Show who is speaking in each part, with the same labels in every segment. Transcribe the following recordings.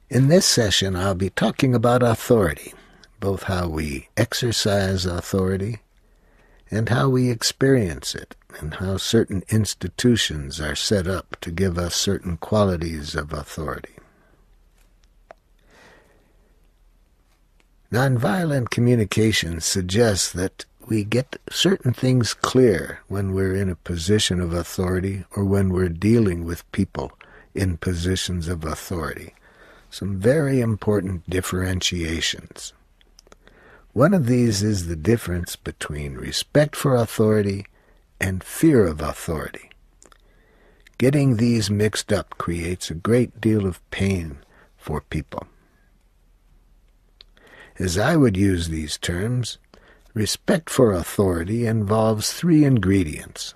Speaker 1: In this session, I'll be talking about authority, both how we exercise authority and how we experience it, and how certain institutions are set up to give us certain qualities of authority. Nonviolent communication suggests that we get certain things clear when we're in a position of authority or when we're dealing with people in positions of authority. Some very important differentiations. One of these is the difference between respect for authority and fear of authority. Getting these mixed up creates a great deal of pain for people. As I would use these terms, respect for authority involves three ingredients.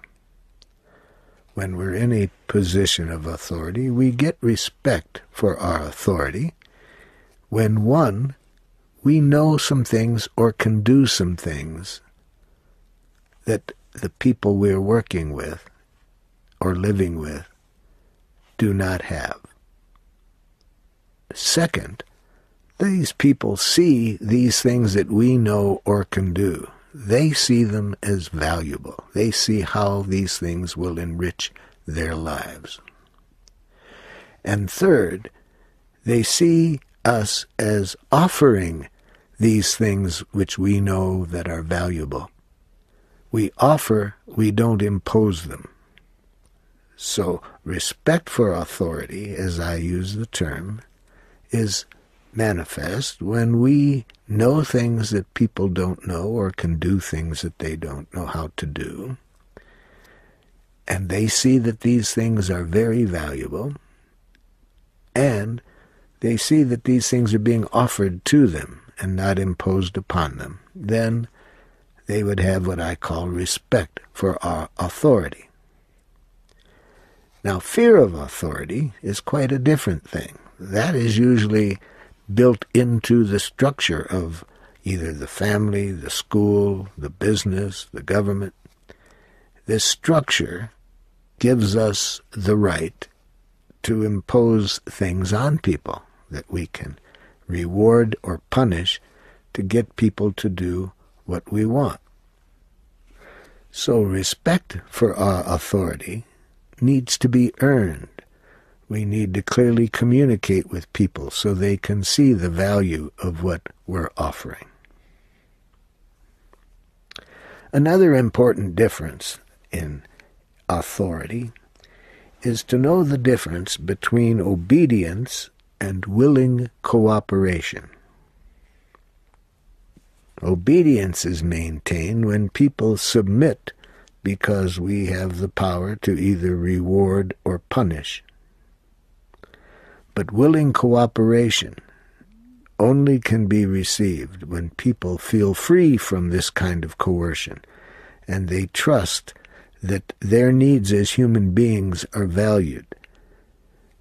Speaker 1: When we're in a position of authority, we get respect for our authority when, one, we know some things or can do some things that the people we're working with or living with do not have. Second, these people see these things that we know or can do. They see them as valuable. They see how these things will enrich their lives. And third, they see us as offering these things which we know that are valuable. We offer, we don't impose them. So respect for authority, as I use the term, is manifest when we know things that people don't know or can do things that they don't know how to do. And they see that these things are very valuable, and they see that these things are being offered to them and not imposed upon them. Then they would have what I call respect for our authority. Now, fear of authority is quite a different thing. That is usually built into the structure of either the family, the school, the business, the government. This structure gives us the right to impose things on people that we can reward or punish to get people to do what we want. So respect for our authority needs to be earned. We need to clearly communicate with people so they can see the value of what we're offering. Another important difference in authority is to know the difference between obedience and willing cooperation. Obedience is maintained when people submit because we have the power to either reward or punish. But willing cooperation only can be received when people feel free from this kind of coercion, and they trust that their needs as human beings are valued.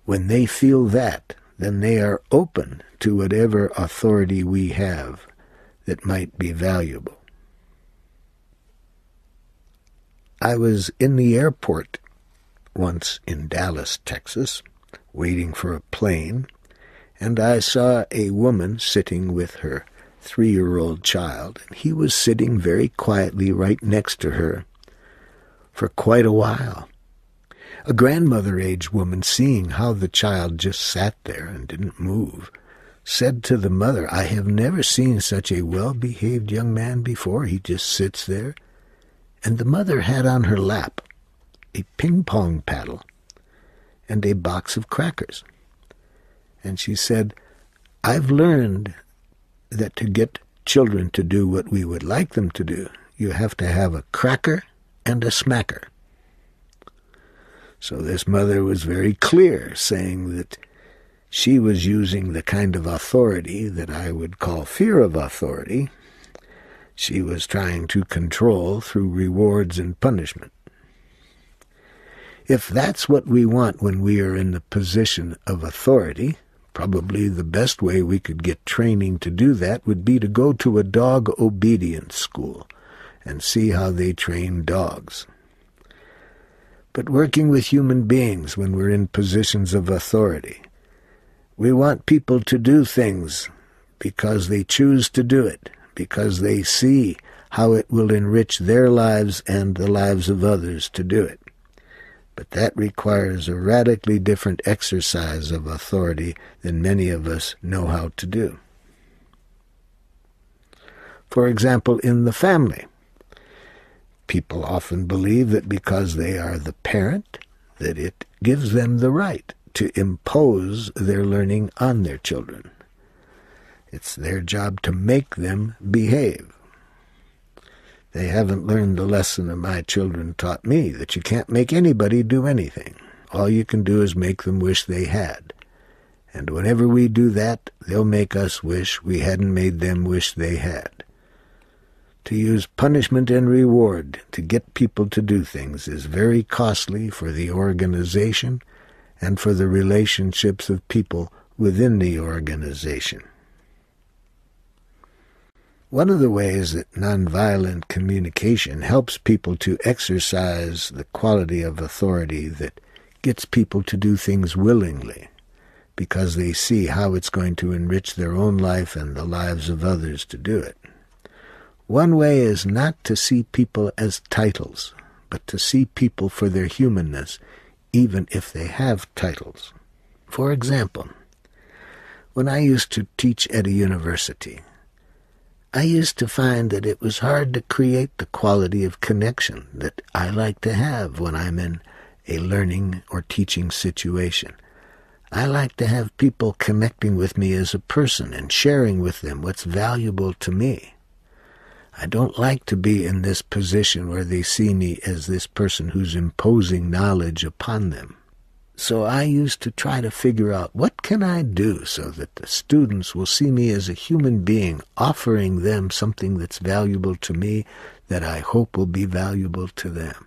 Speaker 1: When they feel that, then they are open to whatever authority we have that might be valuable. I was in the airport once in Dallas, Texas, waiting for a plane, and I saw a woman sitting with her 3-year-old child, and he was sitting very quietly right next to her for quite a while. A grandmother-age woman, seeing how the child just sat there and didn't move, said to the mother, "I have never seen such a well-behaved young man before. He just sits there." And the mother had on her lap a ping-pong paddle and a box of crackers. And she said, "I've learned that to get children to do what we would like them to do, you have to have a cracker and a smacker." So this mother was very clear, saying that she was using the kind of authority that I would call fear of authority. She was trying to control through rewards and punishment. If that's what we want when we are in the position of authority, probably the best way we could get training to do that would be to go to a dog obedience school and see how they train dogs. But working with human beings when we're in positions of authority, We want people to do things because they choose to do it, because they see how it will enrich their lives and the lives of others to do it. But that requires a radically different exercise of authority than many of us know how to do. For example, in the family, people often believe that because they are the parent, that it gives them the right to impose their learning on their children. It's their job to make them behave. They haven't learned the lesson that my children taught me, that you can't make anybody do anything. All you can do is make them wish they had. And whenever we do that, they'll make us wish we hadn't made them wish they had. To use punishment and reward to get people to do things is very costly for the organization and for the relationships of people within the organization. One of the ways that nonviolent communication helps people to exercise the quality of authority that gets people to do things willingly, because they see how it's going to enrich their own life and the lives of others to do it. One way is not to see people as titles, but to see people for their humanness, even if they have titles. For example, when I used to teach at a university, I used to find that it was hard to create the quality of connection that I like to have when I'm in a learning or teaching situation. I like to have people connecting with me as a person and sharing with them what's valuable to me. I don't like to be in this position where they see me as this person who's imposing knowledge upon them. So I used to try to figure out, what can I do so that the students will see me as a human being, offering them something that's valuable to me that I hope will be valuable to them?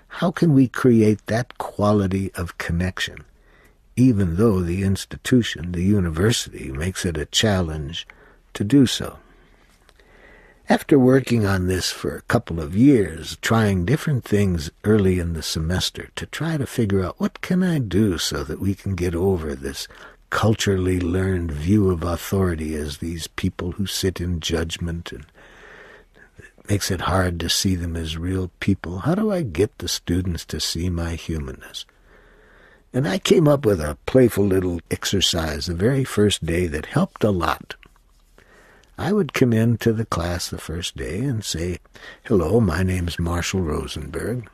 Speaker 1: How can we create that quality of connection, even though the institution, the university, makes it a challenge to do so? After working on this for a couple of years, trying different things early in the semester to try to figure out what can I do so that we can get over this culturally learned view of authority as these people who sit in judgment, and it makes it hard to see them as real people. How do I get the students to see my humanness? And I came up with a playful little exercise the very first day that helped a lot. I would come into the class the first day and say, "Hello, my name's Marshall Rosenberg.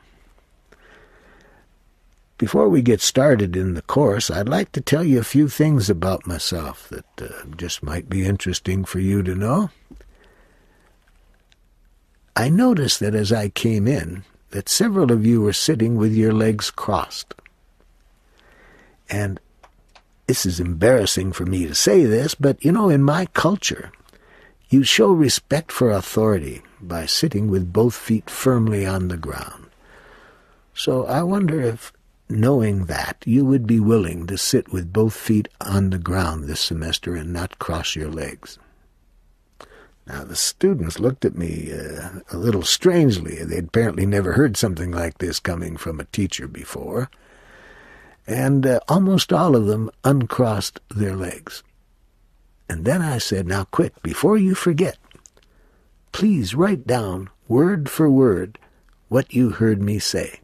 Speaker 1: Before we get started in the course, I'd like to tell you a few things about myself that just might be interesting for you to know. I noticed that as I came in, that several of you were sitting with your legs crossed. And this is embarrassing for me to say this, but, in my culture, you show respect for authority by sitting with both feet firmly on the ground. So I wonder if, knowing that, you would be willing to sit with both feet on the ground this semester and not cross your legs." Now, the students looked at me a little strangely. They'd apparently never heard something like this coming from a teacher before. And almost all of them uncrossed their legs. And then I said, "Now quick, before you forget, please write down word for word what you heard me say."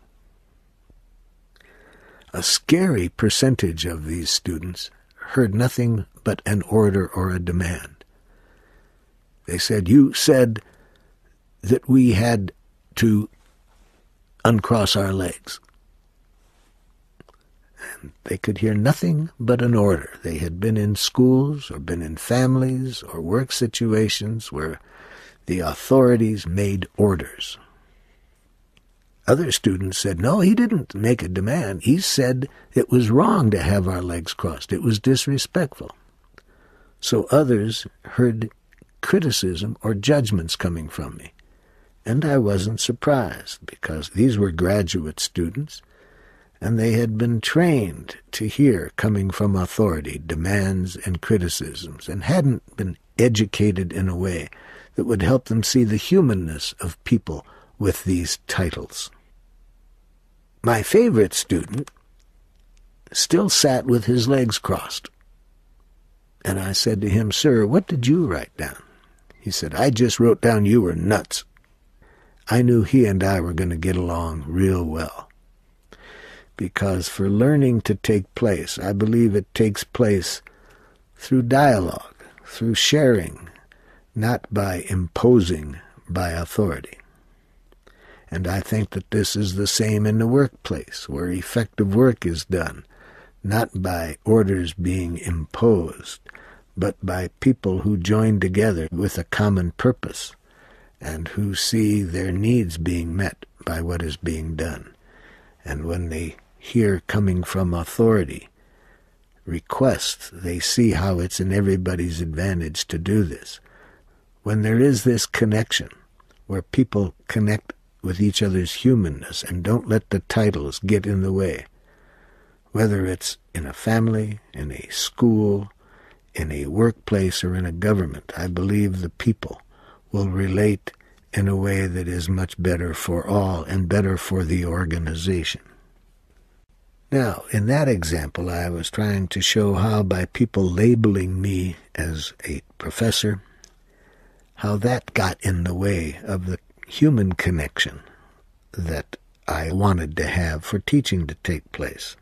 Speaker 1: A scary percentage of these students heard nothing but an order or a demand. They said, "You said that we had to uncross our legs." And they could hear nothing but an order. They had been in schools or been in families or work situations where the authorities made orders. Other students said, "No, he didn't make a demand. He said it was wrong to have our legs crossed. It was disrespectful." So others heard criticism or judgments coming from me. And I wasn't surprised, because these were graduate students, and they had been trained to hear, coming from authority, demands and criticisms, and hadn't been educated in a way that would help them see the humanness of people with these titles. My favorite student still sat with his legs crossed, And I said to him, "Sir, what did you write down?" He said, "I just wrote down you were nuts." I knew he and I were going to get along real well. Because for learning to take place, I believe it takes place through dialogue, through sharing, not by imposing by authority. And I think that this is the same in the workplace, where effective work is done, not by orders being imposed, but by people who join together with a common purpose and who see their needs being met by what is being done. And when they hear coming from authority requests, they see how it's in everybody's advantage to do this. When there is this connection, where people connect with each other's humanness and don't let the titles get in the way, whether it's in a family, in a school, in a workplace, or in a government, I believe the people will relate in a way that is much better for all and better for the organization. Now, in that example, I was trying to show how by people labeling me as a professor, how that got in the way of the human connection that I wanted to have for teaching to take place.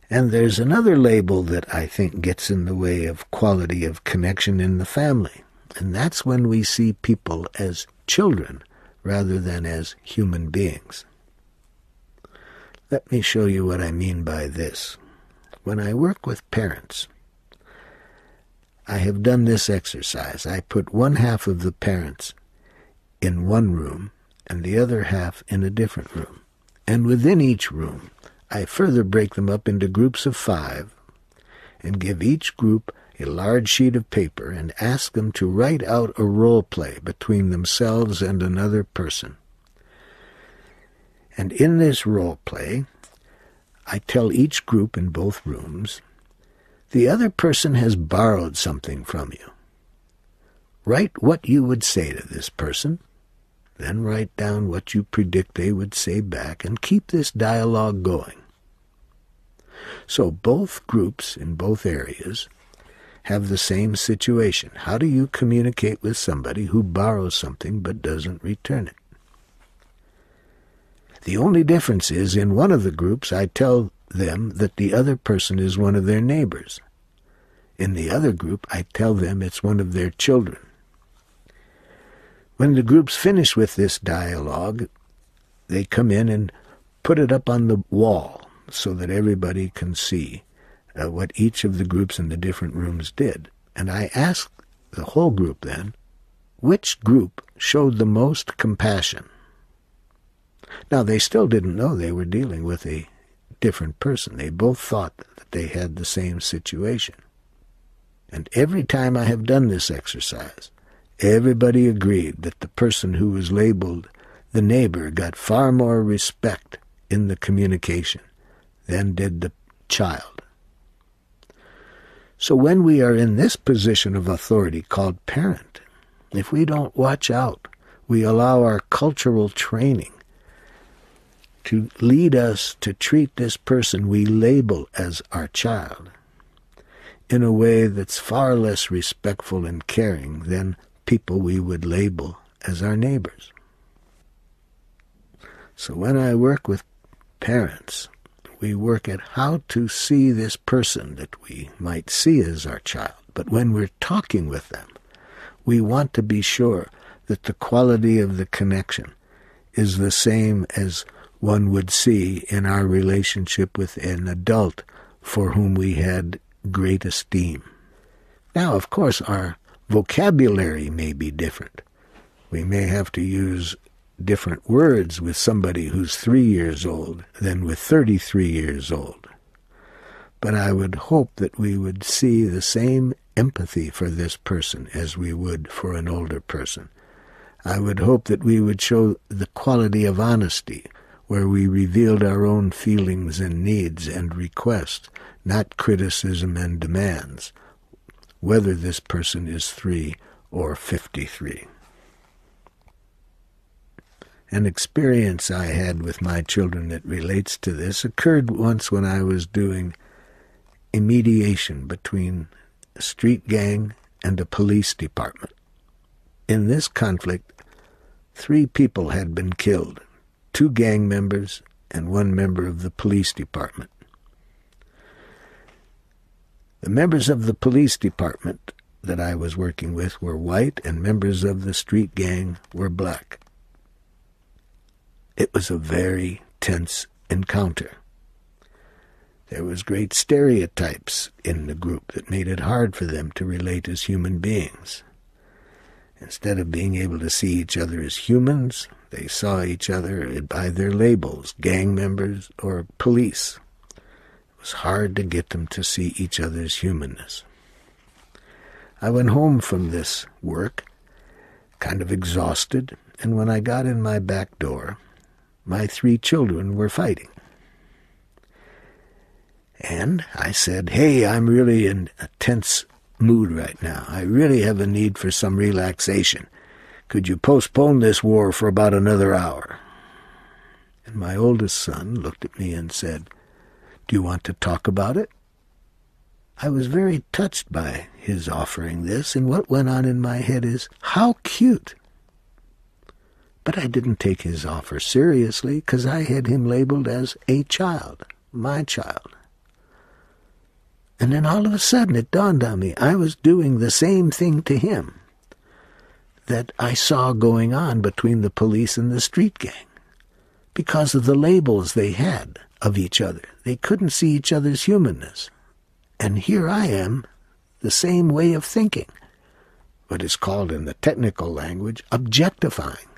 Speaker 1: And there's another label that I think gets in the way of quality of connection in the family, and that's when we see people as children rather than as human beings. Let me show you what I mean by this. When I work with parents, I have done this exercise. I put one half of the parents in one room and the other half in a different room. And within each room, I further break them up into groups of 5 and give each group a large sheet of paper and ask them to write out a role play between themselves and another person. And in this role play, I tell each group in both rooms, the other person has borrowed something from you. Write what you would say to this person, then write down what you predict they would say back, and keep this dialogue going. So both groups in both areas have the same situation. How do you communicate with somebody who borrows something but doesn't return it? The only difference is, in one of the groups, I tell them that the other person is one of their neighbors. In the other group, I tell them it's one of their children. When the groups finish with this dialogue, they come in and put it up on the wall so that everybody can see what each of the groups in the different rooms did. And I ask the whole group then, which group showed the most compassion? Now, they still didn't know they were dealing with a different person. They both thought that they had the same situation. And every time I have done this exercise, everybody agreed that the person who was labeled the neighbor got far more respect in the communication than did the child. So when we are in this position of authority called parent, if we don't watch out, we allow our cultural training to lead us to treat this person we label as our child in a way that's far less respectful and caring than people we would label as our neighbors. So when I work with parents, we work at how to see this person that we might see as our child. But when we're talking with them, we want to be sure that the quality of the connection is the same as one would see in our relationship with an adult for whom we had great esteem. Now, of course, our vocabulary may be different. We may have to use different words with somebody who's 3 years old than with 33 years old. But I would hope that we would see the same empathy for this person as we would for an older person. I would hope that we would show the quality of honesty, where we revealed our own feelings and needs and requests, not criticism and demands, whether this person is 3 or 53. An experience I had with my children that relates to this occurred once when I was doing a mediation between a street gang, and a police department. In this conflict, 3 people had been killed, 2 gang members and 1 member of the police department. The members of the police department that I was working with were white, and members of the street gang were black. It was a very tense encounter. There was great stereotypes in the group that made it hard for them to relate as human beings. Instead of being able to see each other as humans, they saw each other by their labels, gang members or police. It was hard to get them to see each other's humanness. I went home from this work, kind of exhausted, and when I got in my back door, my 3 children were fighting. And I said, "Hey, I'm really in a tense mood right now. I really have a need for some relaxation. Could you postpone this war for about another hour?" And my oldest son looked at me and said, "Do you want to talk about it?" I was very touched by his offering this, and what went on in my head is, how cute. But I didn't take his offer seriously because I had him labeled as a child, my child. And then all of a sudden it dawned on me, I was doing the same thing to him that I saw going on between the police and the street gang. Because of the labels they had of each other, they couldn't see each other's humanness. And here I am, the same way of thinking, what is called in the technical language, objectifying.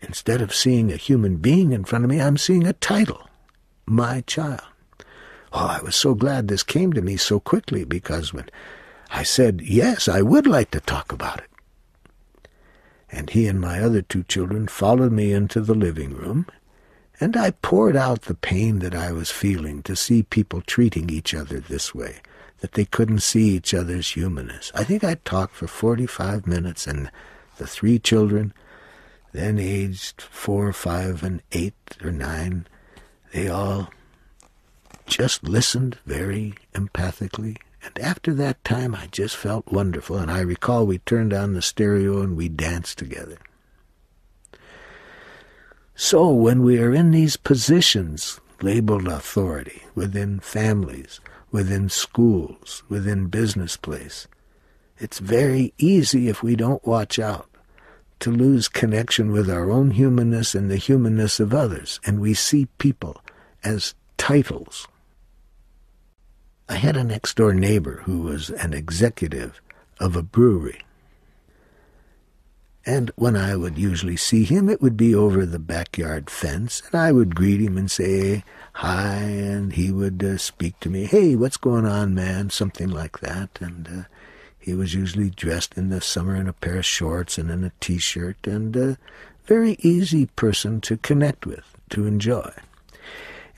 Speaker 1: Instead of seeing a human being in front of me, I'm seeing a title, my child. Oh, I was so glad this came to me so quickly, because when I said, yes, I would like to talk about it. And he and my other 2 children followed me into the living room, and I poured out the pain that I was feeling to see people treating each other this way, that they couldn't see each other's humanness. I think I talked for 45 minutes, and the 3 children, then aged 4, 5, and 8 or 9, they all just listened very empathically. And after that time, I just felt wonderful, and I recall we turned on the stereo and we danced together. So when we are in these positions labeled authority, within families, within schools, within business place, it's very easy, if we don't watch out, to lose connection with our own humanness and the humanness of others, and we see people as titles. I had a next-door neighbor who was an executive of a brewery. And when I would usually see him, it would be over the backyard fence, and I would greet him and say hi, and he would speak to me, "Hey, what's going on, man?" Something like that. And he was usually dressed in the summer in a pair of shorts and in a T-shirt, and a very easy person to connect with, to enjoy.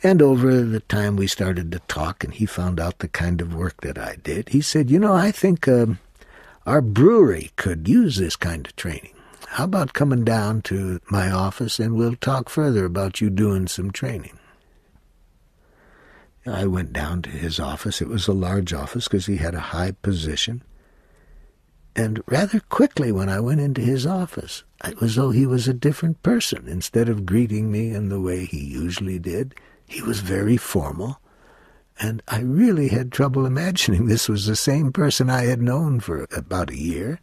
Speaker 1: And over the time we started to talk, and he found out the kind of work that I did, he said, I think our brewery could use this kind of training. How about coming down to my office and we'll talk further about you doing some training? I went down to his office. It was a large office because he had a high position. And rather quickly when I went into his office, it was as though he was a different person. Instead of greeting me in the way he usually did, he was very formal. And I really had trouble imagining this was the same person I had known for about a year.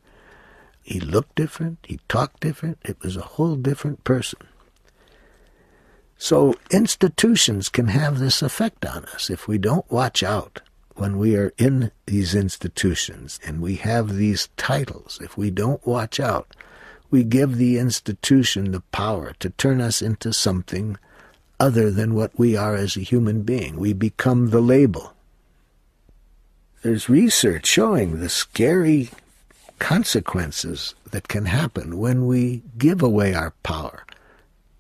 Speaker 1: He looked different. He talked different. It was a whole different person. So institutions can have this effect on us if we don't watch out when we are in these institutions and we have these titles. If we don't watch out, we give the institution the power to turn us into something other than what we are as a human being. We become the label. There's research showing the scary consequences that can happen when we give away our power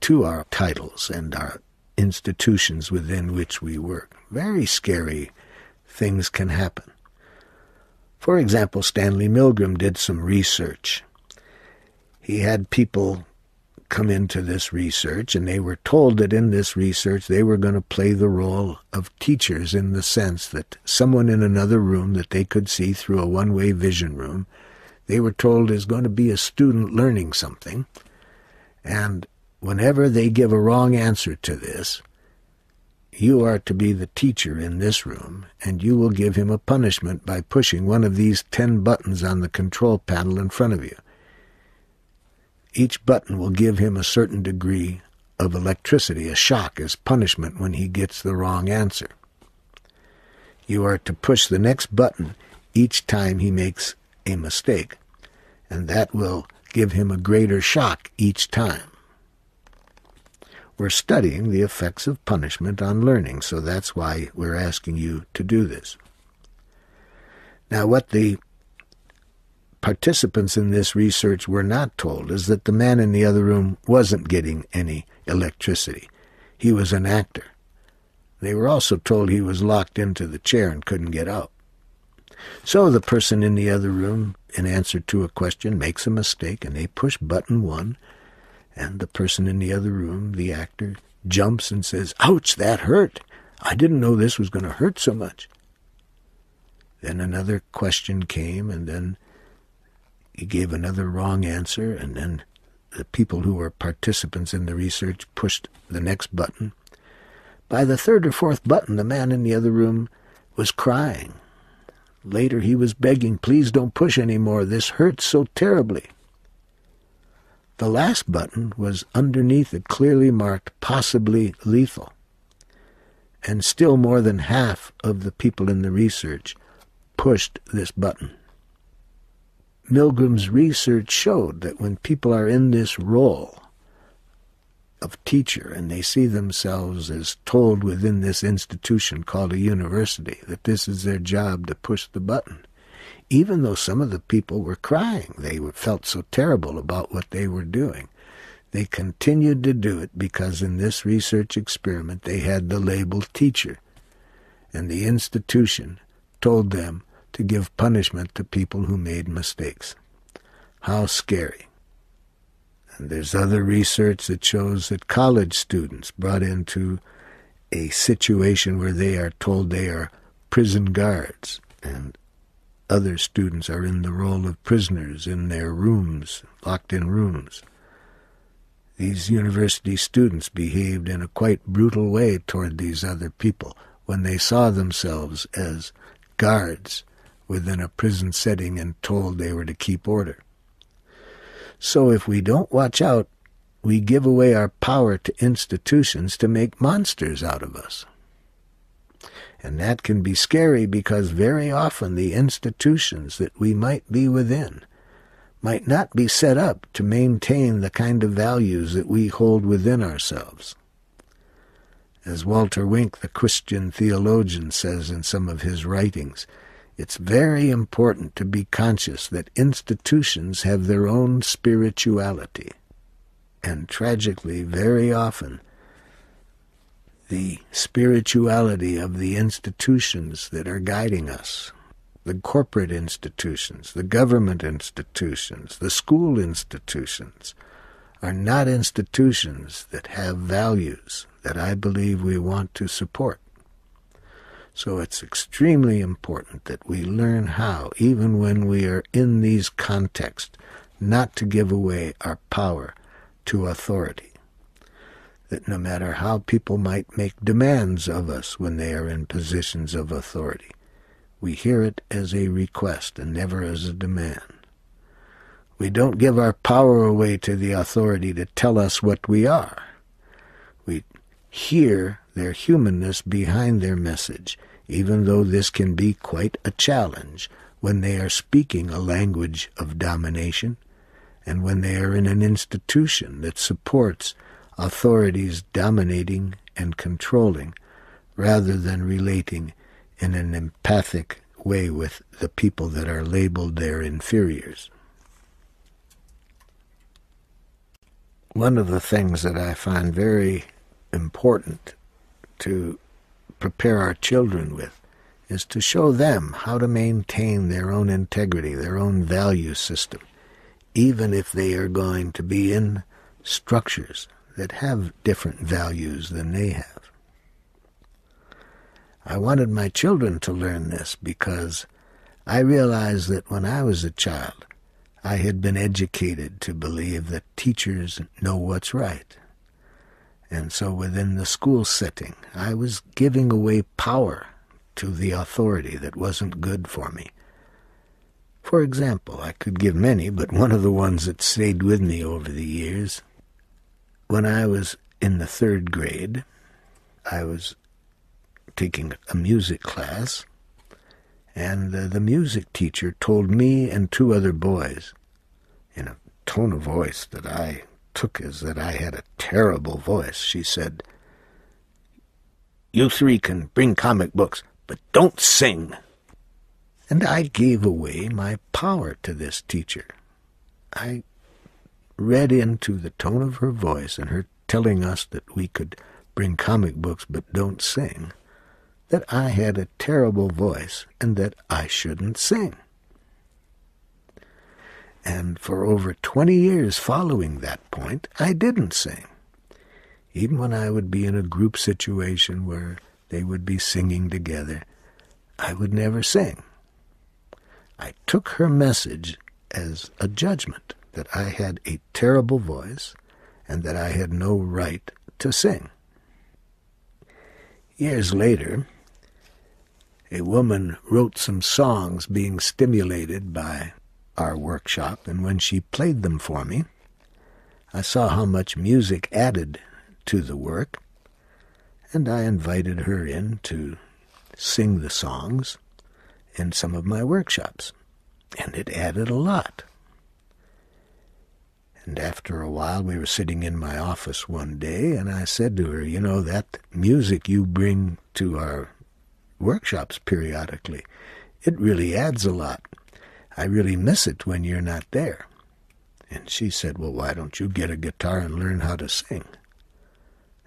Speaker 1: to our titles and our institutions within which we work. Very scary things can happen. For example, Stanley Milgram did some research. He had people come into this research, and they were told that in this research they were going to play the role of teachers, in the sense that someone in another room that they could see through a one-way vision room, they were told is going to be a student learning something, and whenever they give a wrong answer to this, you are to be the teacher in this room, and you will give him a punishment by pushing one of these 10 buttons on the control panel in front of you. Each button will give him a certain degree of electricity, a shock, as punishment when he gets the wrong answer. You are to push the next button each time he makes a mistake, and that will give him a greater shock each time. We're studying the effects of punishment on learning, so that's why we're asking you to do this. Now, what the participants in this research were not told is that the man in the other room wasn't getting any electricity. He was an actor. They were also told he was locked into the chair and couldn't get out. So the person in the other room, in answer to a question, makes a mistake, and they push button 1, and the person in the other room, the actor, jumps and says, "Ouch, that hurt. I didn't know this was going to hurt so much." Then another question came, and then he gave another wrong answer, and then the people who were participants in the research pushed the next button. By the 3rd or 4th button, the man in the other room was crying. Later he was begging, "Please don't push any more. This hurts so terribly." The last button was underneath it, clearly marked possibly lethal. And still more than half of the people in the research pushed this button. Milgram's research showed that when people are in this role of teacher and they see themselves as told within this institution called a university that this is their job to push the button, even though some of the people were crying, they felt so terrible about what they were doing, they continued to do it because in this research experiment they had the label teacher, and the institution told them to give punishment to people who made mistakes. How scary. And there's other research that shows that college students brought into a situation where they are told they are prison guards, and other students are in the role of prisoners in their rooms, locked in rooms. These university students behaved in a quite brutal way toward these other people when they saw themselves as guards within a prison setting and told they were to keep order. So if we don't watch out, we give away our power to institutions to make monsters out of us. And that can be scary because very often the institutions that we might be within might not be set up to maintain the kind of values that we hold within ourselves. As Walter Wink, the Christian theologian, says in some of his writings, it's very important to be conscious that institutions have their own spirituality. And tragically, very often, the spirituality of the institutions that are guiding us, the corporate institutions, the government institutions, the school institutions, are not institutions that have values that I believe we want to support. So it's extremely important that we learn how, even when we are in these contexts, not to give away our power to authority. That no matter how people might make demands of us when they are in positions of authority, we hear it as a request and never as a demand. We don't give our power away to the authority to tell us what we are. We hear their humanness behind their message, even though this can be quite a challenge when they are speaking a language of domination and when they are in an institution that supports authorities dominating and controlling rather than relating in an empathic way with the people that are labeled their inferiors. One of the things that I find very important to prepare our children with is to show them how to maintain their own integrity, their own value system, even if they are going to be in structures that have different values than they have. I wanted my children to learn this because I realized that when I was a child, I had been educated to believe that teachers know what's right. And so within the school setting, I was giving away power to the authority that wasn't good for me. For example, I could give many, but one of the ones that stayed with me over the years, when I was in the 3rd grade, I was taking a music class, and the music teacher told me and 2 other boys, in a tone of voice that I took as that I had a terrible voice, she said, "You 3 can bring comic books, but don't sing." And I gave away my power to this teacher. I read into the tone of her voice and her telling us that we could bring comic books but don't sing, that I had a terrible voice and that I shouldn't sing. And for over 20 years following that point, I didn't sing. Even when I would be in a group situation where they would be singing together, I would never sing. I took her message as a judgment that I had a terrible voice and that I had no right to sing. Years later, a woman wrote some songs being stimulated by our workshop, and when she played them for me, I saw how much music added to the work, and I invited her in to sing the songs in some of my workshops, and it added a lot. And after a while, we were sitting in my office one day, and I said to her, "You know, that music you bring to our workshops periodically, it really adds a lot. I really miss it when you're not there." And she said, "Well, why don't you get a guitar and learn how to sing?"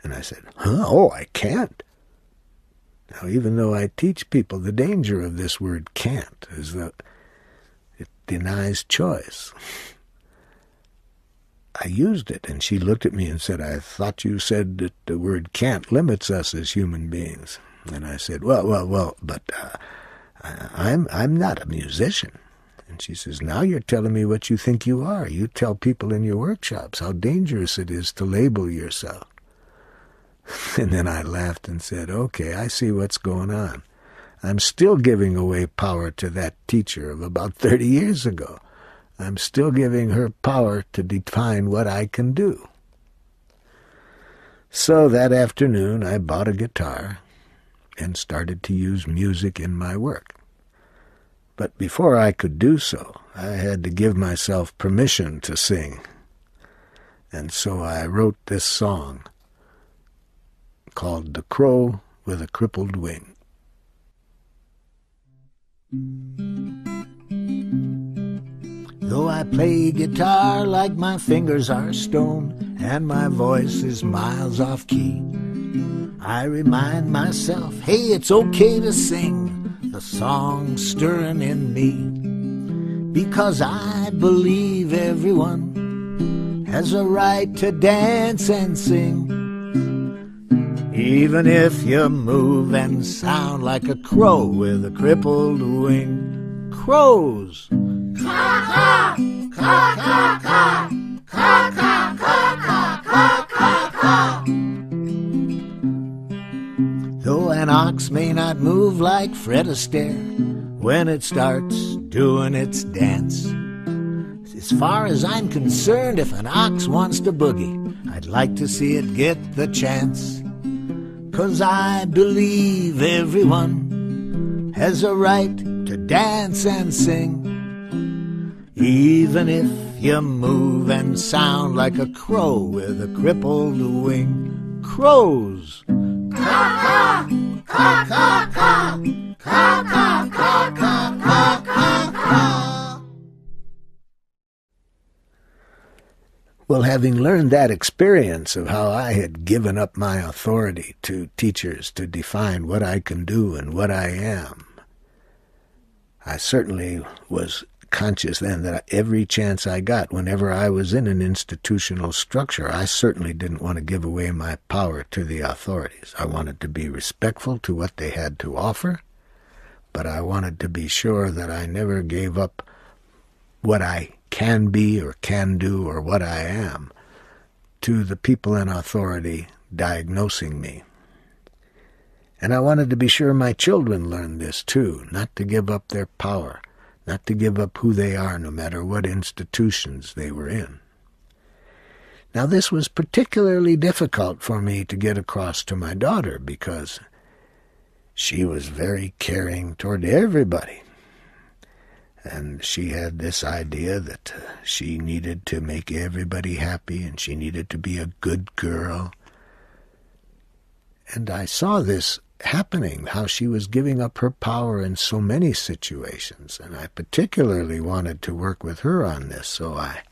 Speaker 1: And I said, "Huh? Oh, I can't." Now, even though I teach people, the danger of this word "can't" is that it denies choice. I used it, and she looked at me and said, "I thought you said that the word can't limits us as human beings." And I said, well, but I'm not a musician. And she says, "Now you're telling me what you think you are. You tell people in your workshops how dangerous it is to label yourself." And then I laughed and said, "Okay, I see what's going on. I'm still giving away power to that teacher of about 30 years ago. I'm still giving her power to define what I can do." So that afternoon I bought a guitar and started to use music in my work. But before I could do so, I had to give myself permission to sing. And so I wrote this song called "The Crow with a Crippled Wing." Though I play guitar like my fingers are stone and my voice is miles off key, I remind myself, hey, it's okay to sing the song stirring in me, because I believe everyone has a right to dance and sing, even if you move and sound like a crow with a crippled wing. Crows! Caw, caw, caw, caw, caw, caw, caw, caw, caw, caw, caw. Though an ox may not move like Fred Astaire when it starts doing its dance, as far as I'm concerned, if an ox wants to boogie, I'd like to see it get the chance. 'Cause I believe everyone has a right to dance and sing, even if you move and sound like a crow with a crippled wing. Crows! Caw, caw, caw, caw, caw, caw, caw, caw, caw, caw, caw. Well, having learned that experience of how I had given up my authority to teachers to define what I can do and what I am, I certainly was conscious then that every chance I got, whenever I was in an institutional structure, I certainly didn't want to give away my power to the authorities. I wanted to be respectful to what they had to offer, but I wanted to be sure that I never gave up what I can be or can do or what I am to the people in authority diagnosing me. And I wanted to be sure my children learned this too, not to give up their power, not to give up who they are no matter what institutions they were in. Now this was particularly difficult for me to get across to my daughter because she was very caring toward everybody. And she had this idea that she needed to make everybody happy and she needed to be a good girl. And I saw this happening, how she was giving up her power in so many situations. And I particularly wanted to work with her on this, so I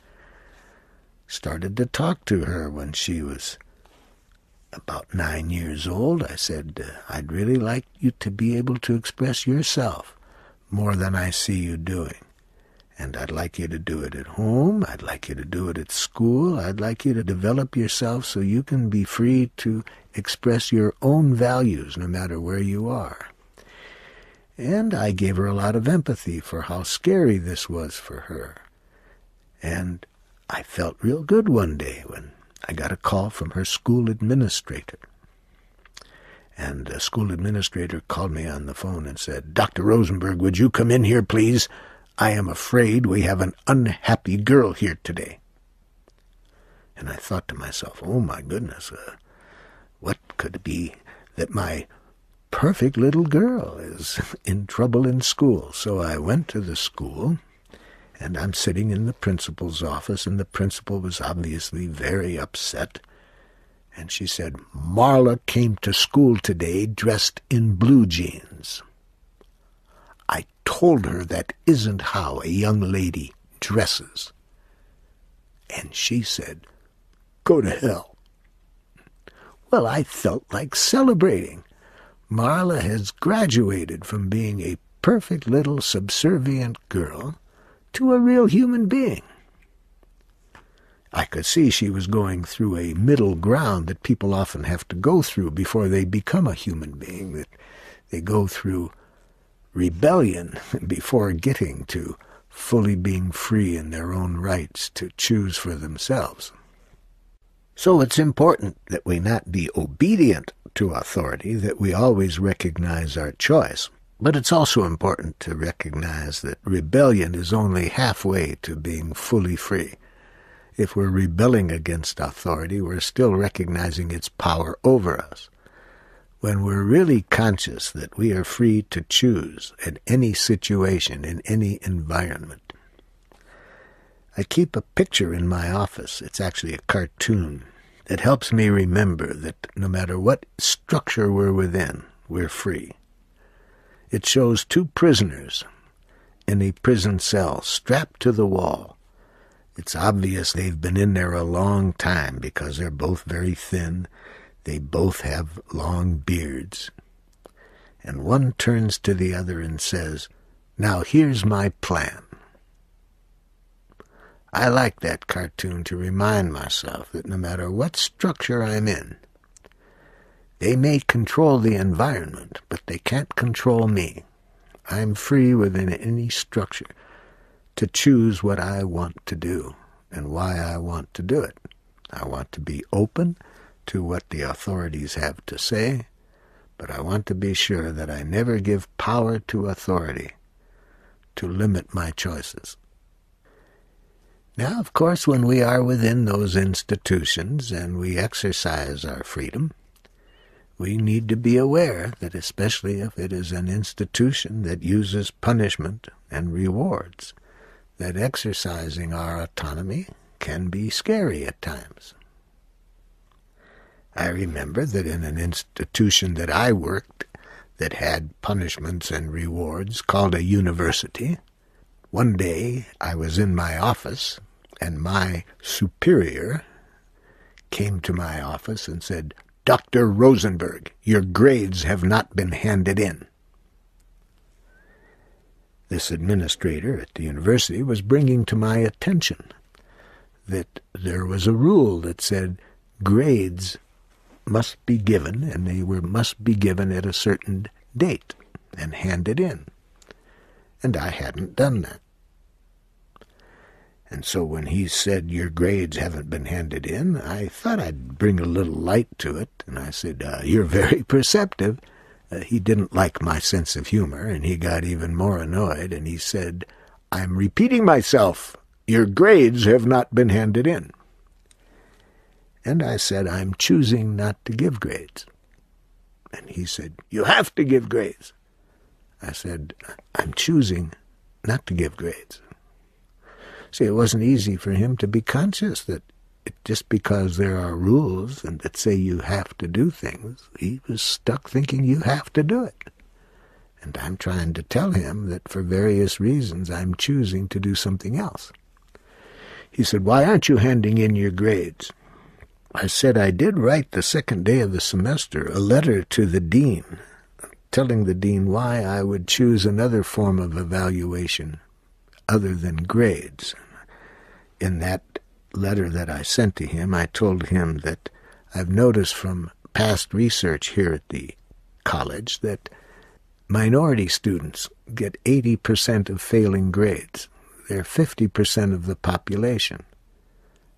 Speaker 1: started to talk to her when she was about 9 years old. I said, I'd really like you to be able to express yourself more than I see you doing. And I'd like you to do it at home. I'd like you to do it at school. I'd like you to develop yourself so you can be free to express your own values no matter where you are. And I gave her a lot of empathy for how scary this was for her. And I felt real good one day when I got a call from her school administrator. And the school administrator called me on the phone and said, "Dr. Rosenberg, would you come in here, please? I am afraid we have an unhappy girl here today." And I thought to myself, oh my goodness, what could it be that my perfect little girl is in trouble in school? So I went to the school, and I'm sitting in the principal's office, and the principal was obviously very upset. And she said, "Marla came to school today dressed in blue jeans. I told her that isn't how a young lady dresses." And she said, "Go to hell." Well, I felt like celebrating. Marla has graduated from being a perfect little subservient girl to a real human being. I could see she was going through a middle ground that people often have to go through before they become a human being, that they go through rebellion before getting to fully being free in their own rights to choose for themselves. So it's important that we not be obedient to authority, that we always recognize our choice. But it's also important to recognize that rebellion is only halfway to being fully free. If we're rebelling against authority, we're still recognizing its power over us. When we're really conscious that we are free to choose at any situation, in any environment. I keep a picture in my office. It's actually a cartoon. It helps me remember that no matter what structure we're within, we're free. It shows two prisoners in a prison cell strapped to the wall. It's obvious they've been in there a long time because they're both very thin. They both have long beards. And one turns to the other and says, "Now here's my plan." I like that cartoon to remind myself that no matter what structure I'm in, they may control the environment, but they can't control me. I'm free within any structure to choose what I want to do and why I want to do it. I want to be open to what the authorities have to say, but I want to be sure that I never give power to authority to limit my choices. Now, of course, when we are within those institutions and we exercise our freedom, we need to be aware that especially if it is an institution that uses punishment and rewards, that exercising our autonomy can be scary at times. I remember that in an institution that I worked that had punishments and rewards called a university, one day I was in my office and my superior came to my office and said, "Dr. Rosenberg, your grades have not been handed in." The this administrator at the university was bringing to my attention that there was a rule that said grades must be given, and must be given at a certain date and handed in. And I hadn't done that. And so when he said, your grades haven't been handed in, I thought I'd bring a little light to it. And I said, you're very perceptive. He didn't like my sense of humor, and he got even more annoyed. And he said, I'm repeating myself. Your grades have not been handed in. And I said, I'm choosing not to give grades. And he said, you have to give grades. I said, I'm choosing not to give grades. See, it wasn't easy for him to be conscious that just because there are rules and that say you have to do things, he was stuck thinking you have to do it. And I'm trying to tell him that for various reasons I'm choosing to do something else. He said, why aren't you handing in your grades? I said I did write the second day of the semester a letter to the dean, telling the dean why I would choose another form of evaluation other than grades. In that letter that I sent to him, I told him that I've noticed from past research here at the college that minority students get 80% of failing grades. They're 50% of the population.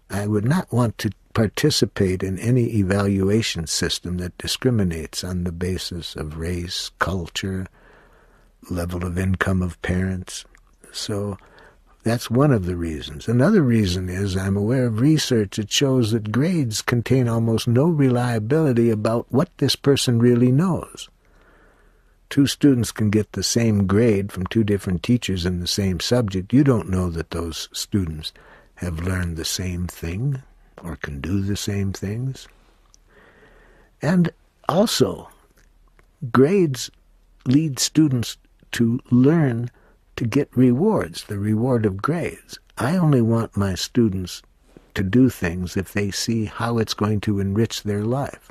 Speaker 1: I would not want to participate in any evaluation system that discriminates on the basis of race, culture, level of income of parents. So that's one of the reasons. Another reason is I'm aware of research that shows that grades contain almost no reliability about what this person really knows. Two students can get the same grade from two different teachers in the same subject. You don't know that those students have learned the same thing or can do the same things. And also, grades lead students to learn to get rewards, the reward of grades. I only want my students to do things if they see how it's going to enrich their life.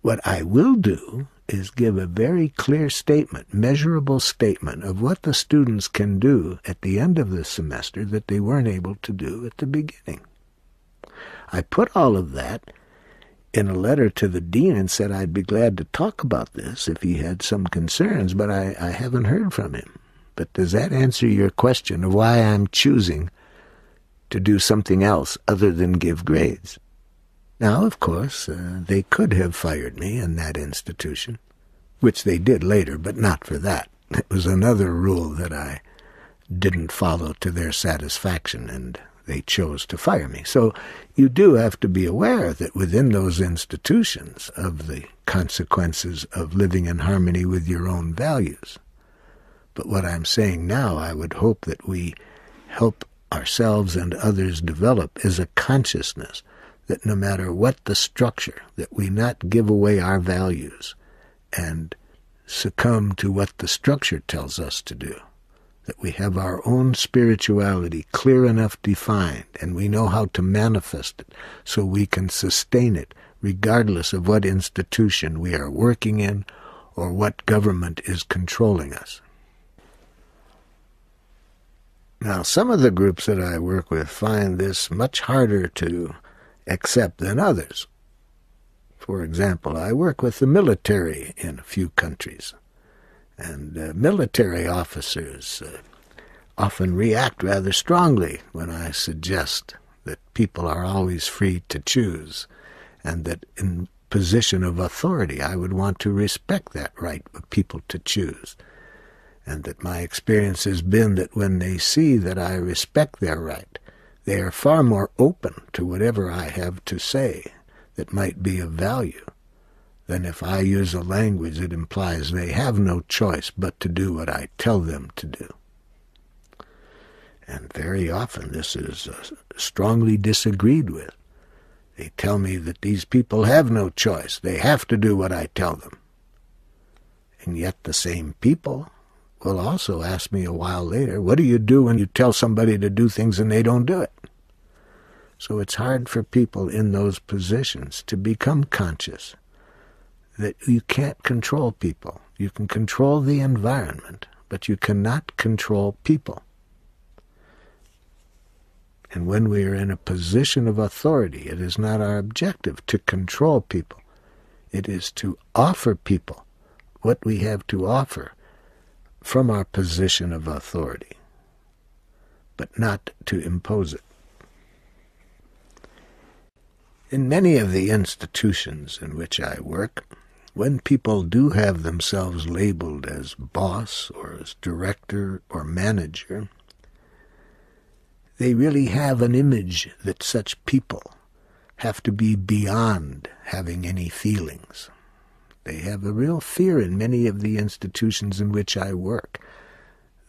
Speaker 1: What I will do is give a very clear statement, measurable statement of what the students can do at the end of the semester that they weren't able to do at the beginning. I put all of that in a letter to the dean and said I'd be glad to talk about this if he had some concerns, but I haven't heard from him. But does that answer your question of why I'm choosing to do something else other than give grades? Now, of course, they could have fired me in that institution, which they did later, but not for that. It was another rule that I didn't follow to their satisfaction, and they chose to fire me. So you do have to be aware that within those institutions of the consequences of living in harmony with your own values. But what I'm saying now, I would hope that we help ourselves and others develop is a consciousness that no matter what the structure, that we not give away our values and succumb to what the structure tells us to do, that we have our own spirituality clear enough defined and we know how to manifest it so we can sustain it regardless of what institution we are working in or what government is controlling us. Now, some of the groups that I work with find this much harder to accept than others. For example, I work with the military in a few countries, and military officers often react rather strongly when I suggest that people are always free to choose, and that in position of authority I would want to respect that right of people to choose, and that my experience has been that when they see that I respect their right, they are far more open to whatever I have to say that might be of value than if I use a language that implies they have no choice but to do what I tell them to do. And very often this is strongly disagreed with. They tell me that these people have no choice. They have to do what I tell them. And yet the same people will also ask me a while later, what do you do when you tell somebody to do things and they don't do it? So it's hard for people in those positions to become conscious that you can't control people. You can control the environment, but you cannot control people. And when we are in a position of authority, it is not our objective to control people. It is to offer people what we have to offer from our position of authority, but not to impose it. In many of the institutions in which I work, when people do have themselves labeled as boss or as director or manager, they really have an image that such people have to be beyond having any feelings. They have a real fear in many of the institutions in which I work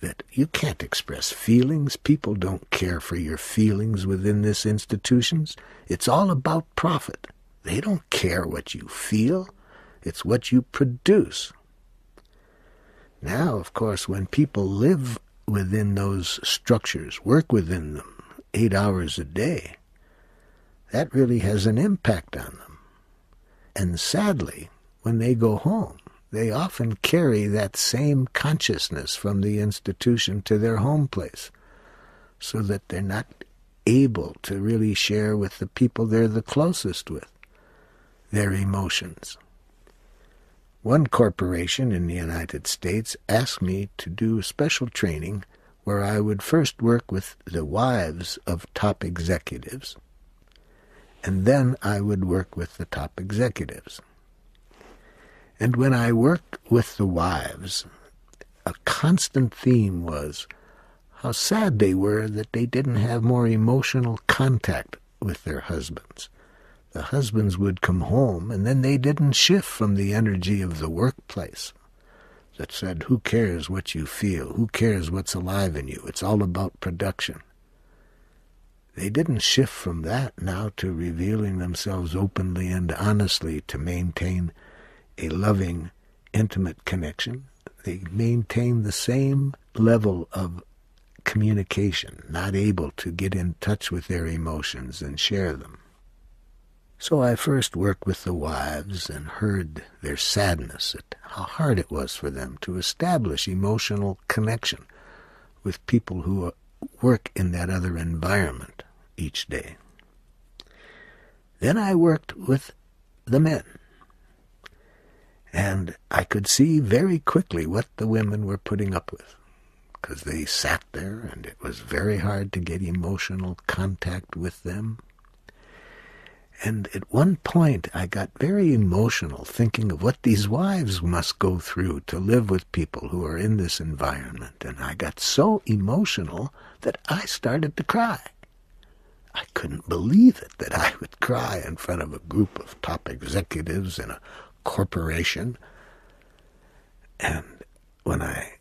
Speaker 1: that you can't express feelings. People don't care for your feelings within this institutions. It's all about profit. They don't care what you feel. It's what you produce. Now, of course, when people live within those structures, work within them 8 hours a day, that really has an impact on them. And sadly, when they go home, they often carry that same consciousness from the institution to their home place, so that they're not able to really share with the people they're the closest with their emotions. One corporation in the United States asked me to do special training where I would first work with the wives of top executives, and then I would work with the top executives. And when I worked with the wives, a constant theme was how sad they were that they didn't have more emotional contact with their husbands. The husbands would come home, and then they didn't shift from the energy of the workplace that said, who cares what you feel? Who cares what's alive in you? It's all about production. They didn't shift from that now to revealing themselves openly and honestly to maintain a loving, intimate connection. They maintained the same level of communication, not able to get in touch with their emotions and share them. So I first worked with the wives and heard their sadness at how hard it was for them to establish emotional connection with people who work in that other environment each day. Then I worked with the men, and I could see very quickly what the women were putting up with, because they sat there and it was very hard to get emotional contact with them. And at one point I got very emotional thinking of what these wives must go through to live with people who are in this environment. And I got so emotional that I started to cry. I couldn't believe it, that I would cry in front of a group of top executives in a corporation. And when I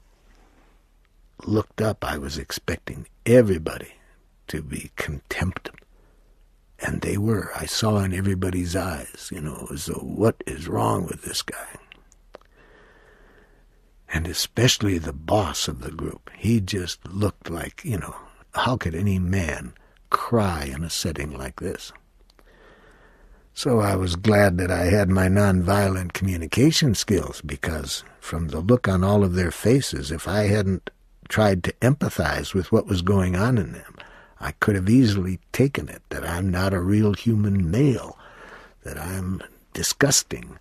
Speaker 1: looked up, I was expecting everybody to be contemptible. And they were. I saw in everybody's eyes, as though, what is wrong with this guy? And especially the boss of the group. He just looked like, how could any man cry in a setting like this? So I was glad that I had my nonviolent communication skills, because from the look on all of their faces, if I hadn't tried to empathize with what was going on in them, I could have easily taken it that I'm not a real human male, that I'm disgusting.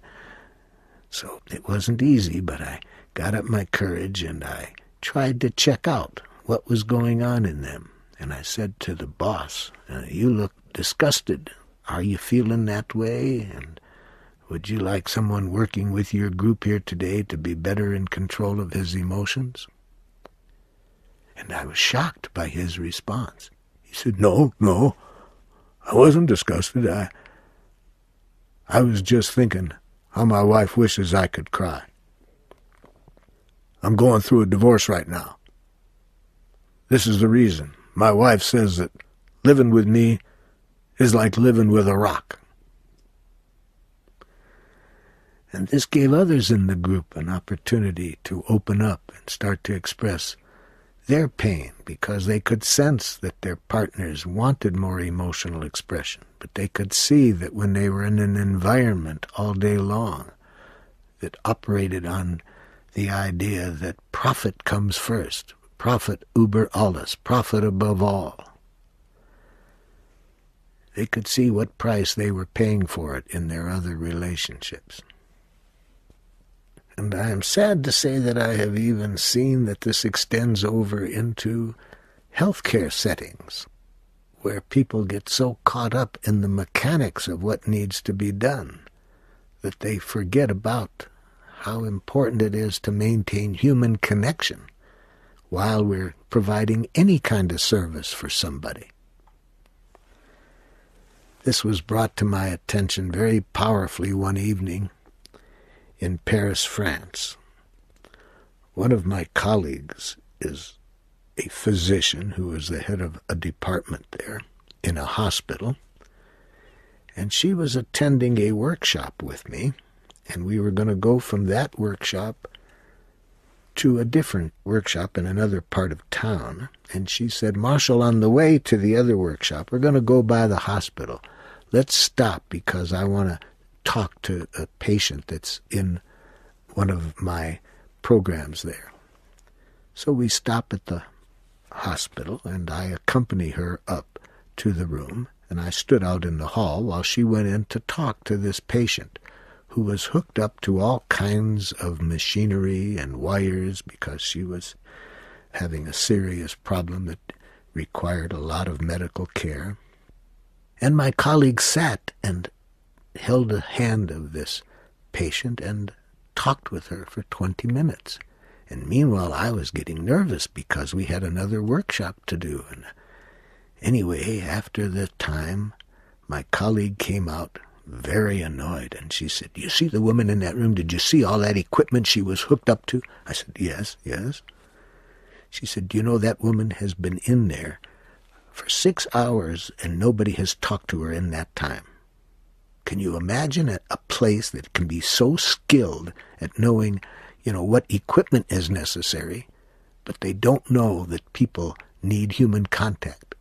Speaker 1: So it wasn't easy, but I got up my courage and I tried to check out what was going on in them. And I said to the boss, you look disgusted. Are you feeling that way? And would you like someone working with your group here today to be better in control of his emotions? And I was shocked by his response. He said, No, I wasn't disgusted. I was just thinking how my wife wishes I could cry. I'm going through a divorce right now. This is the reason. My wife says that living with me is like living with a rock. And this gave others in the group an opportunity to open up and start to express their pain, because they could sense that their partners wanted more emotional expression, but they could see that when they were in an environment all day long that operated on the idea that profit comes first, profit über alles, profit above all. They could see what price they were paying for it in their other relationships. And I am sad to say that I have even seen that this extends over into healthcare settings, where people get so caught up in the mechanics of what needs to be done that they forget about how important it is to maintain human connection while we're providing any kind of service for somebody. This was brought to my attention very powerfully one evening in Paris, France. One of my colleagues is a physician who is the head of a department there in a hospital, and she was attending a workshop with me, and we were going to go from that workshop to a different workshop in another part of town. And she said, "Marshall, on the way to the other workshop, we're going to go by the hospital. Let's stop because I want to talk to a patient that's in one of my programs there." So we stop at the hospital, and I accompany her up to the room, and I stood out in the hall while she went in to talk to this patient who was hooked up to all kinds of machinery and wires because she was having a serious problem that required a lot of medical care. And my colleague sat and held a hand of this patient and talked with her for 20 minutes. And meanwhile, I was getting nervous because we had another workshop to do. And anyway, after the time, my colleague came out very annoyed, and she said, "You see the woman in that room? Did you see all that equipment she was hooked up to?" I said, yes. She said, "Do you know that woman has been in there for 6 hours and nobody has talked to her in that time?" Can you imagine a place that can be so skilled at knowing, what equipment is necessary, but they don't know that people need human contact?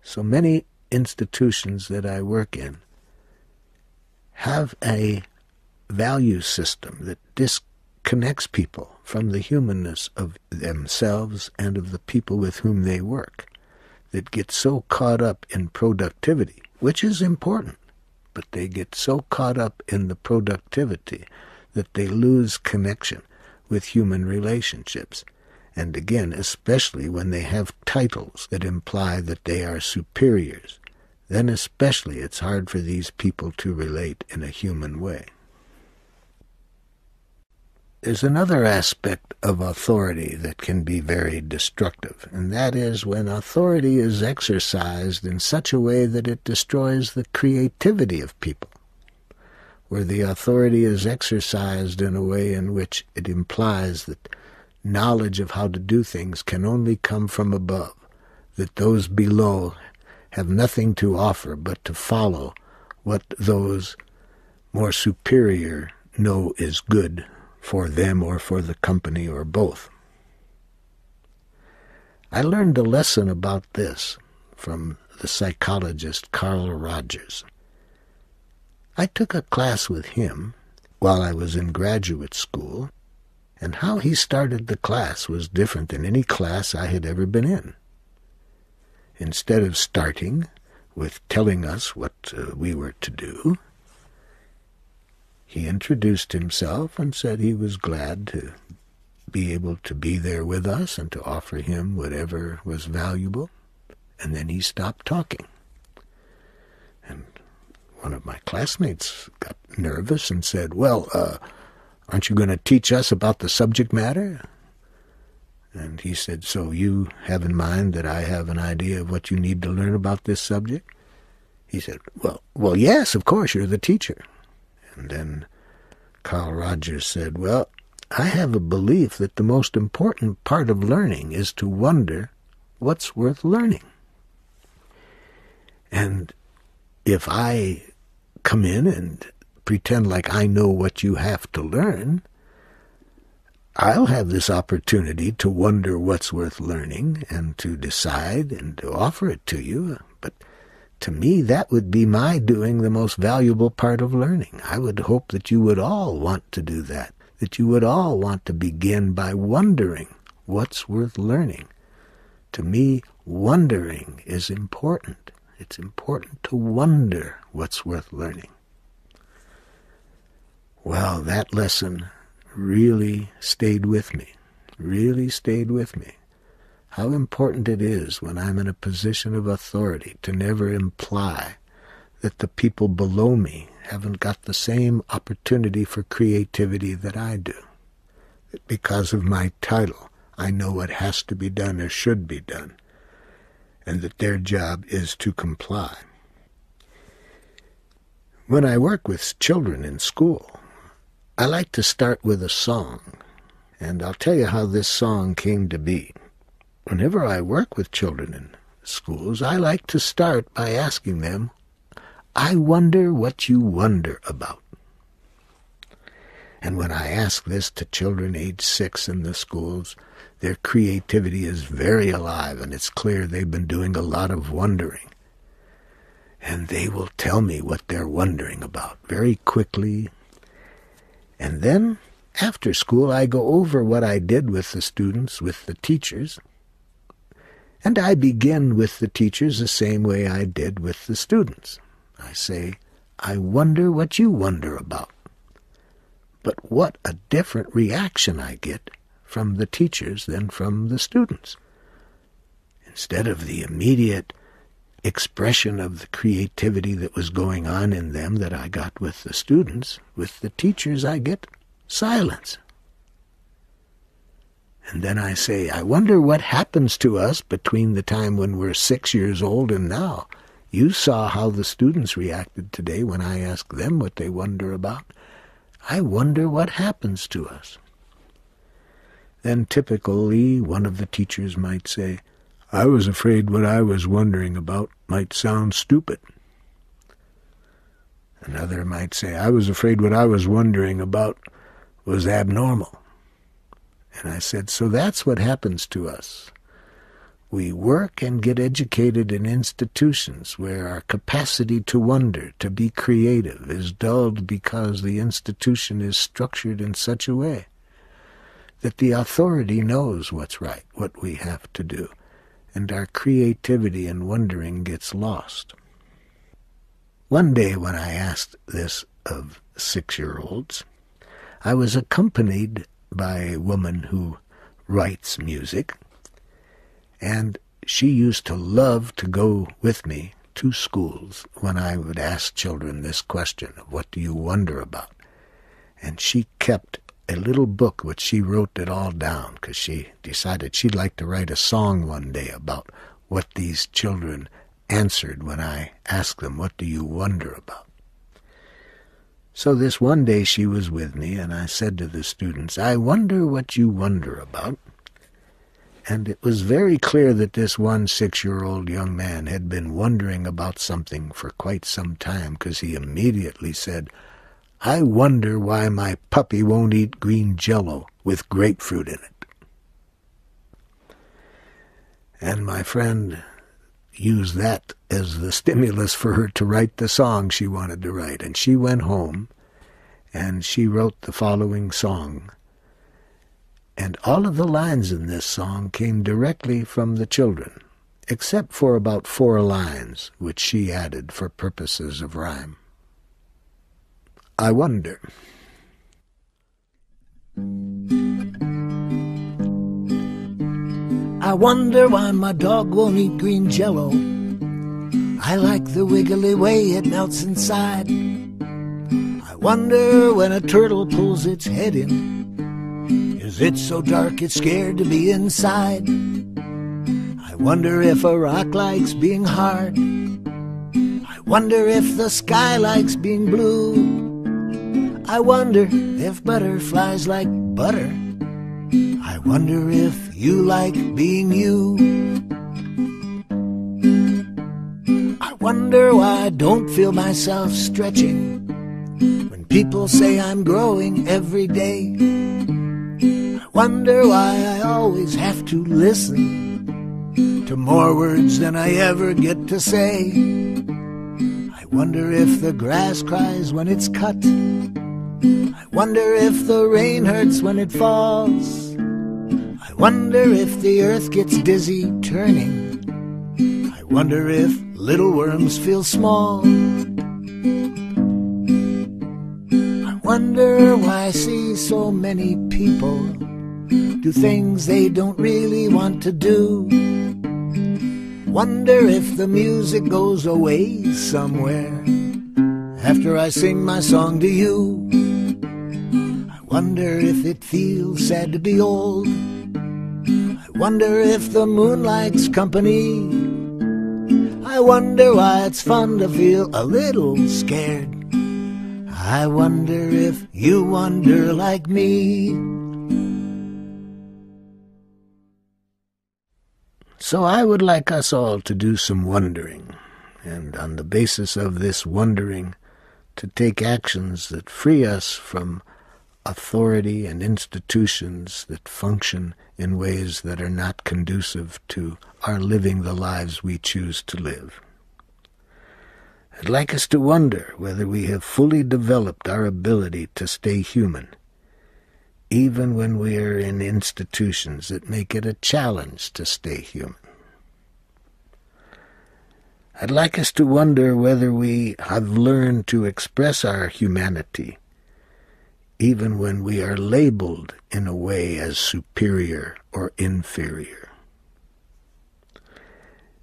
Speaker 1: So many institutions that I work in have a value system that disconnects people from the humanness of themselves and of the people with whom they work, that get so caught up in productivity, which is important, but they get so caught up in the productivity that they lose connection with human relationships. And again, especially when they have titles that imply that they are superiors, then especially it's hard for these people to relate in a human way. There's another aspect of authority that can be very destructive, and that is when authority is exercised in such a way that it destroys the creativity of people, where the authority is exercised in a way in which it implies that knowledge of how to do things can only come from above, that those below have nothing to offer but to follow what those more superior know is good for them or for the company or both. I learned a lesson about this from the psychologist Carl Rogers. I took a class with him while I was in graduate school, and how he started the class was different than any class I had ever been in. Instead of starting with telling us what we were to do, he introduced himself and said he was glad to be able to be there with us and to offer him whatever was valuable, and then he stopped talking. And one of my classmates got nervous and said, "Well, aren't you going to teach us about the subject matter?" And he said, "So you have in mind that I have an idea of what you need to learn about this subject?" He said, Well, yes, of course, you're the teacher." And then Carl Rogers said, "Well, I have a belief that the most important part of learning is to wonder what's worth learning. And if I come in and pretend like I know what you have to learn, I'll have this opportunity to wonder what's worth learning and to decide and to offer it to you. But to me, that would be my doing the most valuable part of learning. I would hope that you would all want to do that, that you would all want to begin by wondering what's worth learning. To me, wondering is important. It's important to wonder what's worth learning. Well, that lesson really stayed with me, How important it is when I'm in a position of authority to never imply that the people below me haven't got the same opportunity for creativity that I do. That because of my title, I know what has to be done or should be done, and that their job is to comply. When I work with children in school, I like to start with a song, and I'll tell you how this song came to be. Whenever I work with children in schools, I like to start by asking them, I wonder what you wonder about. And when I ask this to children age 6 in the schools, their creativity is very alive, and it's clear they've been doing a lot of wondering. And they will tell me what they're wondering about very quickly. And then, after school, I go over what I did with the students, with the teachers, and I begin with the teachers the same way I did with the students. I say, I wonder what you wonder about. But what a different reaction I get from the teachers than from the students. Instead of the immediate expression of the creativity that was going on in them that I got with the students, with the teachers I get silence. And then I say, I wonder what happens to us between the time when we're 6 years old and now. You saw how the students reacted today when I asked them what they wonder about. I wonder what happens to us. Then typically one of the teachers might say, I was afraid what I was wondering about might sound stupid. Another might say, I was afraid what I was wondering about was abnormal. And I said, so that's what happens to us. We work and get educated in institutions where our capacity to wonder, to be creative, is dulled because the institution is structured in such a way that the authority knows what's right, what we have to do, and our creativity and wondering gets lost. One day when I asked this of 6-year-olds, I was accompanied by a woman who writes music, and she used to love to go with me to schools when I would ask children this question of what do you wonder about. And she kept a little book which she wrote it all down because she decided she'd like to write a song one day about what these children answered when I asked them, what do you wonder about? So this one day she was with me, and I said to the students, I wonder what you wonder about. And it was very clear that this one 6-year-old young man had been wondering about something for quite some time, because he immediately said, I wonder why my puppy won't eat green Jell-O with grapefruit in it. And my friend used that as the stimulus for her to write the song she wanted to write. And she went home and she wrote the following song. And all of the lines in this song came directly from the children, except for about 4 lines, which she added for purposes of rhyme. I wonder.
Speaker 2: I wonder why my dog won't eat green Jell-O. I like the wiggly way it melts inside. I wonder when a turtle pulls its head in, is it so dark it's scared to be inside? I wonder if a rock likes being hard. I wonder if the sky likes being blue. I wonder if butterflies like butter. I wonder if you like being you. I wonder why I don't feel myself stretching when people say I'm growing every day. I wonder why I always have to listen to more words than I ever get to say. I wonder if the grass cries when it's cut. I wonder if the rain hurts when it falls. I wonder if the earth gets dizzy turning. I wonder if little worms feel small. I wonder why I see so many people do things they don't really want to do. Wonder if the music goes away somewhere after I sing my song to you. I wonder if it feels sad to be old. I wonder if the moon likes company. I wonder why it's fun to feel a little scared. I wonder if you wonder like me.
Speaker 1: So I would like us all to do some wondering, and on the basis of this wondering, to take actions that free us from authority and institutions that function in ways that are not conducive to our living the lives we choose to live. I'd like us to wonder whether we have fully developed our ability to stay human, even when we are in institutions that make it a challenge to stay human. I'd like us to wonder whether we have learned to express our humanity, even when we are labeled in a way as superior or inferior.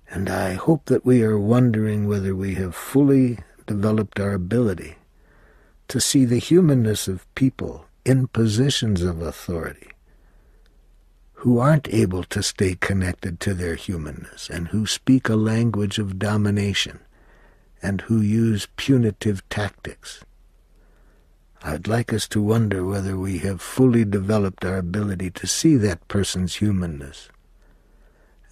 Speaker 1: And I hope that we are wondering whether we have fully developed our ability to see the humanness of people in positions of authority who aren't able to stay connected to their humanness and who speak a language of domination and who use punitive tactics. I'd like us to wonder whether we have fully developed our ability to see that person's humanness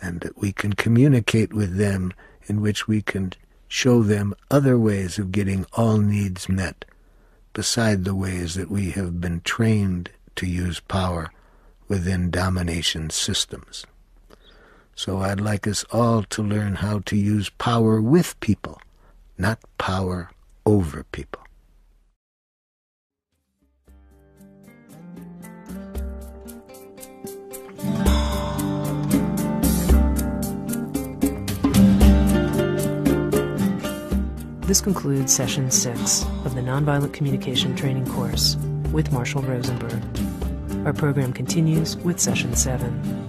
Speaker 1: and that we can communicate with them in which we can show them other ways of getting all needs met beside the ways that we have been trained to use power within domination systems. So I'd like us all to learn how to use power with people, not power over people.
Speaker 3: This concludes Session 6 of the Nonviolent Communication Training course with Marshall Rosenberg. Our program continues with Session 7.